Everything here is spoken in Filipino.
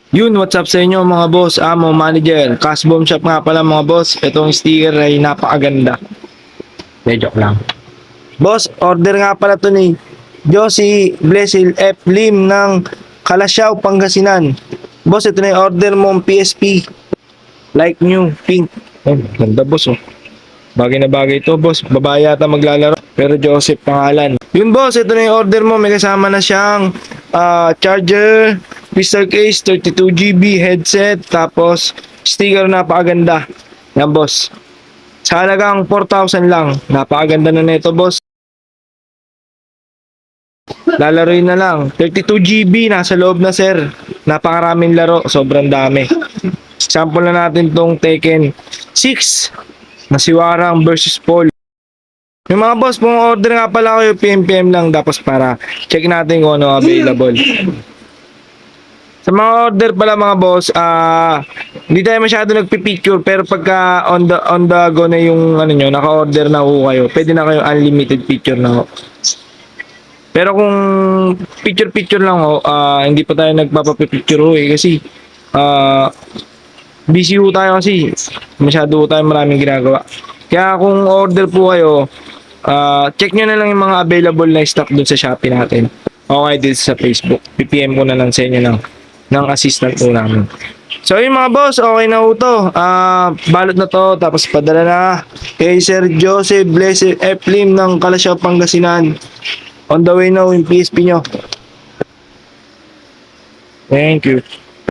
Yun, what's up sa inyo mga boss, amo, manager, Cash Bomb Shop nga pala mga boss. Itong sticker ay napakaganda. Joke lang. Boss, order nga pala to ni Josie Blesil F. Lim ng Kalasyaw, Pangasinan. Boss, ito na yung order mong PSP. Like new, pink. Oh, ganda boss oh. Bagay na bagay to boss. Babae yata maglalaro. Pero Joseph pangalan. Yun boss, ito na yung order mo. May kasama na siyang charger, crystal case, 32 GB, headset, tapos sticker napakaganda. Yan boss. Sa halagang 4,000 lang. Napakaganda na nito boss. Lalaroin na lang. 32 GB nasa loob na sir. Napakaraming laro. Sobrang dami. Sample na natin tong Tekken 6 na si Warang versus Paul. Yung mga boss, kung order nga pala kayo, PM lang tapos para check natin kung ano available. Sa mga order pala mga boss, hindi tayo masyado nagpi-picture pero pagka on the go na yung ano nyo, naka-order na ho kayo, pwede na kayo unlimited picture na ho. Pero kung picture lang ho, hindi pa tayo nagpapapicture ho kasi busy ho tayo kasi masyado ho tayo maraming ginagawa. Kaya kung order po kayo, check nyo na lang yung mga available na stock dun sa Shopee natin. Okay, dito sa Facebook. PPM ko na lang sa inyo ng assistant po namin. So yun mga boss, okay na ho to. Balot na to, tapos padala na kay Sir Joseph Blessed F. Lim ng Kalasyaw, Pangasinan. On the way na yung PSP nyo. Thank you.